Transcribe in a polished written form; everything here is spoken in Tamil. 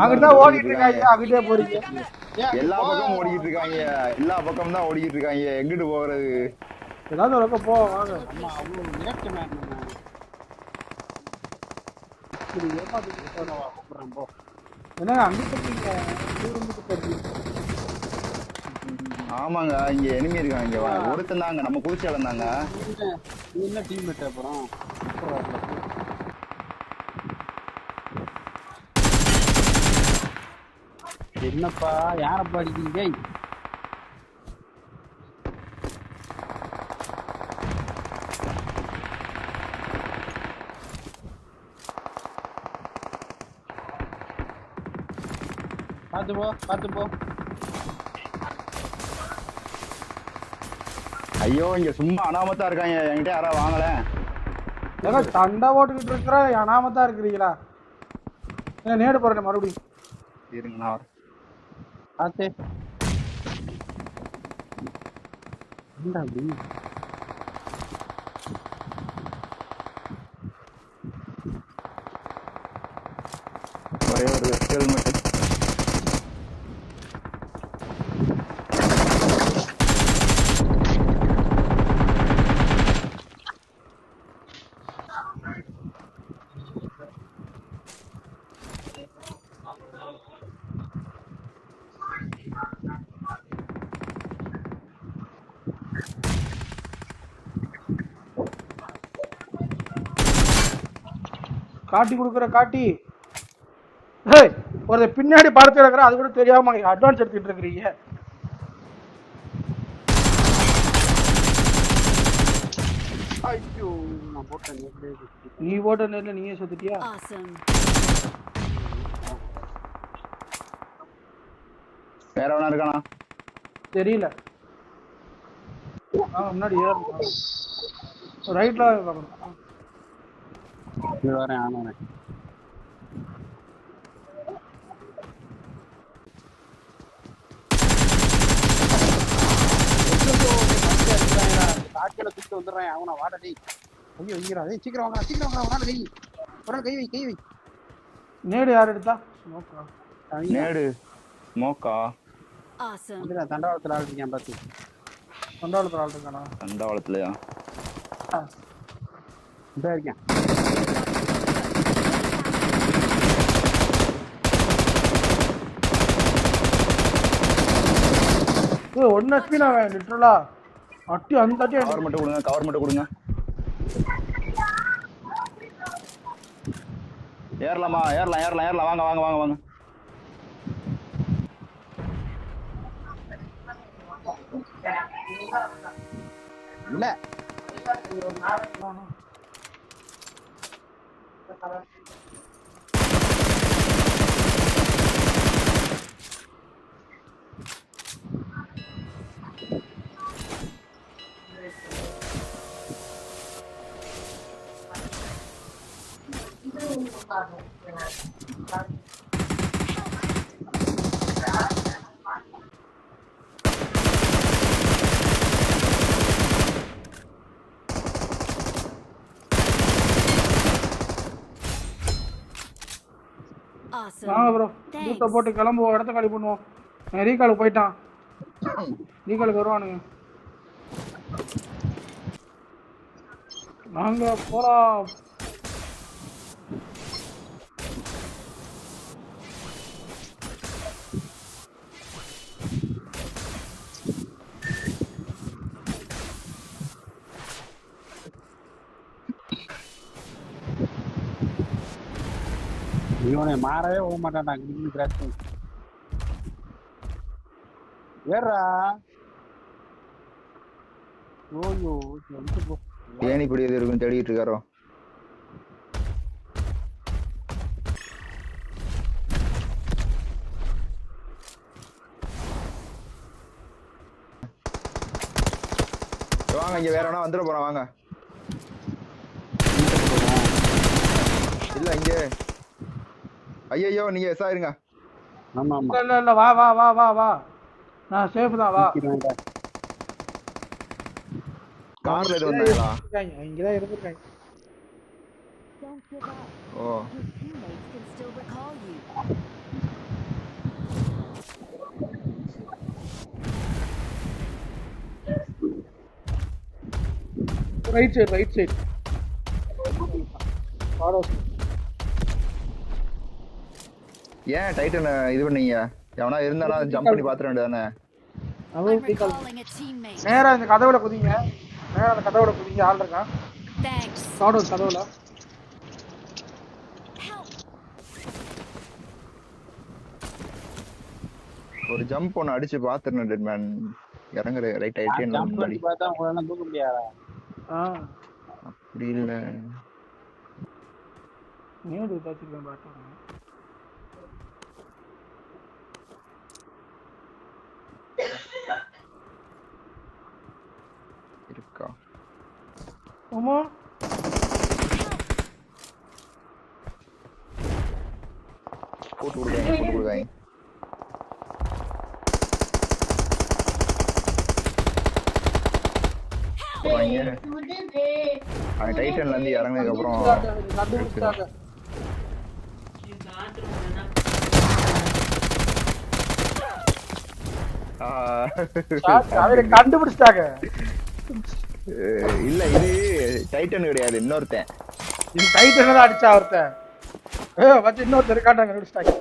அங்கிட்டதான் ஓடிட்டு இருக்காங்க, அங்கிட்டே போறீங்க. எல்லா பக்கமும் ஓடிக்கிட்டு இருக்காங்க, எல்லா பக்கம் தான் ஓடிக்கிட்டு இருக்காங்க. எங்கிட்டு போறது? ஏதாவது ஒரு பக்கம் போ, வாங்க. நம்ம அவ்வளவு இறக்க மேம் இப்படி ஏமாத்திட்டு போறவா. கூப்பிடுறேன் போ. என்னங்க அங்கிட்டு இருக்கீங்க, தூரமுக்கு போறீங்க. ஆமாங்க, இங்க எனிமி இருக்காங்க. ஒருத்தன் தாங்க நம்ம குதிச்சு இழந்தாங்க. என்ன டீம்மேட் அப்புறம் என்னப்பா யாரப்பா அடிக்கிறீங்க? பார்த்து போ, பார்த்து போ. ஐயோ, இங்க சும்மா அனாமத்தா இருக்காங்க. என்கிட்ட யாராவது வாங்கல. ஏங்க சண்டை ஓட்டுக்கிட்டு இருக்கிற அனாமத்தா இருக்கிறீங்களா? நேடு போறேன் மறுபடியும். இருங்க நான் வரேன். பார்த்து என்னடா அப்படி? ஒரே ஒரு வெஸ்டல் மட்டும். காட்டி கொடுக்குற காட்டி. ஒரு பின்னாடி பார்த்து இருக்கிற, அது கூட தெரியாம அட்வான்ஸ் எடுத்துட்டு இருக்கிறீங்க. ஐயோ நான் போட்டேன். நீ போட்ட நேரில் நீயே செத்துட்டியா? வேற எவனா இருக்கானா? தெரியல. முன்னாடி ரைட்ல பார்க்கணும். வரேன் ஆனவன். காட்டில சுட்டு வந்துடுறேன். அவனை வாடடி. ஐயோ இங்கிறா. சீக்கிரம் வாங்க, சீக்கிரம் வாங்க. அவனால கை ஒரு கை வை, கை வை. நேடு யார் எடுத்தா? நேடு மோக்கா. தண்டவாளத்துல ஆள் இருக்கேன் பார்த்து. தண்டவாளத்துல ஆள் இருக்கானா? தண்டவாளத்துலயா? இதா இருக்கேன். ஒன்னு HP நான் லிட்டரலா அட்டி அந்த அட்டி. கவர் மட்டும் கொடுங்க, கவர் மட்டும் கொடுங்க. ஏறலாமா? ஏறலாம் ஏறலாம் ஏறலாம். வாங்க வாங்க வாங்க வாங்க. இல்ல வாங்க ப்ரோ, பூட்டை போட்டு கிளம்புவோம், இடத்த காலி பண்ணுவோம். ரீகாலுக்கு போயிட்டான், ரீகாலுக்கு வருவானுங்க. நாங்க போலாம். இவனை மாறவே போக மாட்டான்டா. கிராஸ் ஏறா. ஓயோ ஏன் இப்படி எது இருக்குன்னு தேடிட்டு இருக்காரோ? வாங்க, இங்க வேற வேணா வந்துட போறான். வாங்க. இல்ல இங்க. ஐயோ நீங்க எஸ் ஆயிருங்க. ஆமா ஆமா. இல்ல இல்ல வா வா வா வா வா, நான் சேஃப் தான். வா. கார்ல எது வந்தாங்களா? இங்க தான் இருக்காங்க. ஓ ரைட் சைடு ஏன் டைட்டன் இது பண்ணீங்க? எவனா இருந்தானா ஜம்ப் பண்ணி பாத்துற வேண்டியதானே? அவன் I'm recalling a teammate. நேரா இந்த கதவுல குதிங்க. நேரா அந்த கதவுல குதிங்க. ஆள் இருக்கான். Thanks. கதவுல Help. ஒரு ஜம்ப் ஒன்னு அடிச்சு பாத்துறேன் டெட் மேன். இறங்குற ரைட் டைட்டன் ஜம்ப் பண்ணி முன்னாடி. பார்த்தா உங்களால தூக்க முடியாதா? அப்படி இல்ல. நேடு தாச்சிக்கலாம் பாத்துறேன். இருக்கா? அம்மா போட்டு விடுங்க. அவன் டைட்டன்ல இருந்து இறங்கினதுக்கு அப்புறம் கண்டுபிடிச்சாங்க. அவரை கண்டுபிடிச்சிட்டாங்க. இல்ல இது டைட்டன் கிடையாது, இன்னொருத்தன். இது டைட்டன் தான் அடிச்சா ஒருத்தன். வச்சு இன்னொருத்தர் இருக்காண்டாங்க கண்டுபிடிச்சிட்டாங்க.